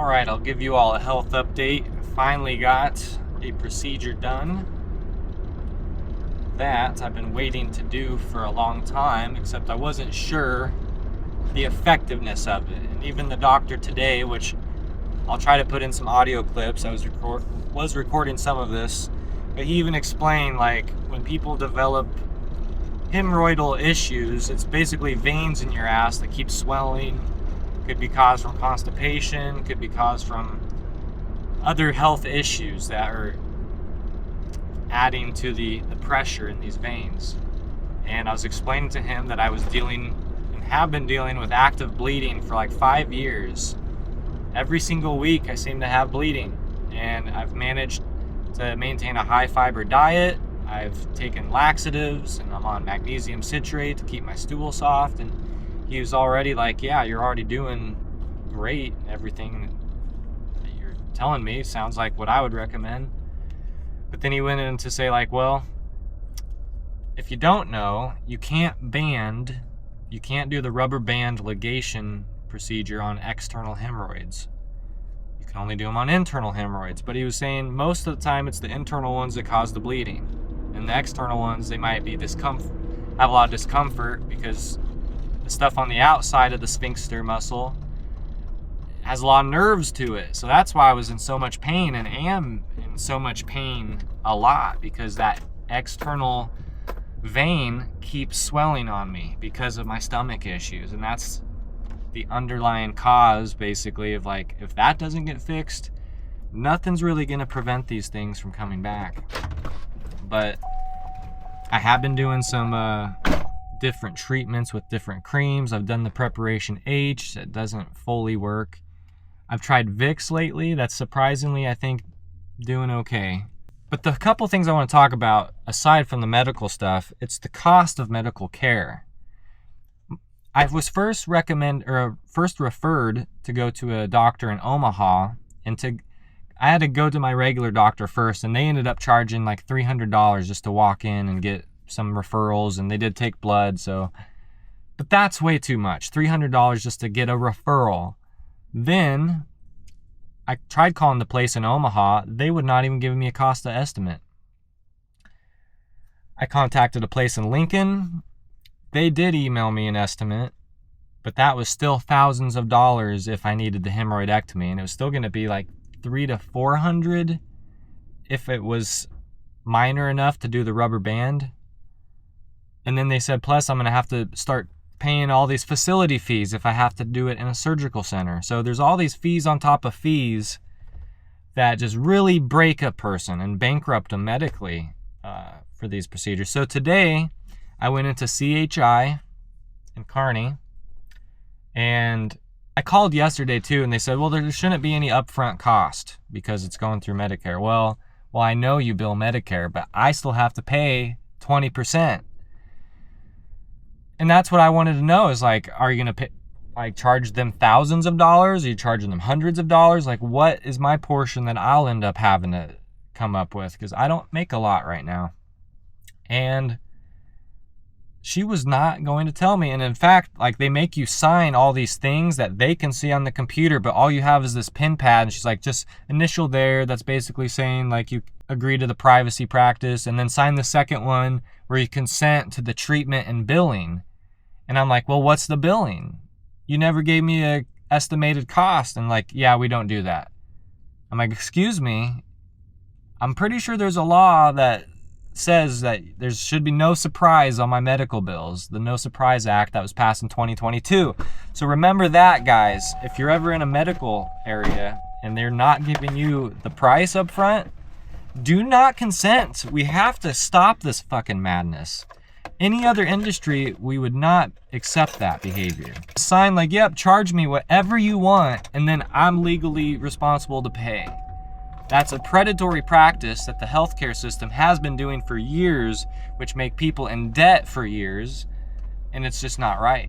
Alright, I'll give you all a health update. Finally got a procedure done that I've been waiting to do for a long time, except I wasn't sure the effectiveness of it. And even the doctor today, which I'll try to put in some audio clips, I was recording some of this, but he even explained, like, when people develop hemorrhoidal issues, it's basically veins in your ass that keep swelling. Could be caused from constipation, could be caused from other health issues that are adding to the pressure in these veins. And I was explaining to him that I was dealing and have been dealing with active bleeding for like 5 years. Every single week I seem to have bleeding, and I've managed to maintain a high fiber diet. I've taken laxatives and I'm on magnesium citrate to keep my stool soft, and he was already like, yeah, you're already doing great. Everything that you're telling me sounds like what I would recommend. But then he went in to say, like, well, if you don't know, you can't do the rubber band ligation procedure on external hemorrhoids. You can only do them on internal hemorrhoids. But he was saying most of the time it's the internal ones that cause the bleeding. And the external ones, they might be have a lot of discomfort because the stuff on the outside of the sphincter muscle has a lot of nerves to it. So that's why I was in so much pain, and am in so much pain a lot, because that external vein keeps swelling on me because of my stomach issues. And that's the underlying cause, basically, of, like, if that doesn't get fixed, nothing's really going to prevent these things from coming back. But I have been doing some different treatments with different creams. I've done the Preparation H. It doesn't fully work. I've tried Vicks lately. That's surprisingly, I think, doing okay. But the couple things I want to talk about, aside from the medical stuff, it's the cost of medical care. I was first referred to go to a doctor in Omaha, and I had to go to my regular doctor first, and they ended up charging like $300 just to walk in and get some referrals, and they did take blood. But that's way too much. $300 just to get a referral. Then I tried calling the place in Omaha. They would not even give me a cost estimate. I contacted a place in Lincoln. They did email me an estimate, but that was still thousands of dollars if I needed the hemorrhoidectomy, and it was still going to be like $300 to $400 if it was minor enough to do the rubber band. And then they said, plus I'm going to have to start paying all these facility fees if I have to do it in a surgical center. So there's all these fees on top of fees that just really break a person and bankrupt them medically for these procedures. So today I went into CHI in Kearney, and I called yesterday too, and they said, well, there shouldn't be any upfront cost because it's going through Medicare. Well, I know you bill Medicare, but I still have to pay 20%. And that's what I wanted to know is, like, are you going to charge them thousands of dollars? Are you charging them hundreds of dollars? Like, what is my portion that I'll end up having to come up with? Because I don't make a lot right now. And she was not going to tell me. And in fact, like, they make you sign all these things that they can see on the computer, but all you have is this pin pad. And she's like, just initial there. That's basically saying, like, you agree to the privacy practice, and then sign the second one where you consent to the treatment and billing. And I'm like, well, what's the billing? You never gave me a estimated cost. And like, yeah, we don't do that. I'm like, excuse me. I'm pretty sure there's a law that says that there should be no surprise on my medical bills. The No Surprise Act that was passed in 2022. So remember that, guys. If you're ever in a medical area and they're not giving you the price up front, do not consent. We have to stop this fucking madness. Any other industry, we would not accept that behavior. Sign like, yep, charge me whatever you want, and then I'm legally responsible to pay. That's a predatory practice that the healthcare system has been doing for years, which make people in debt for years, and it's just not right.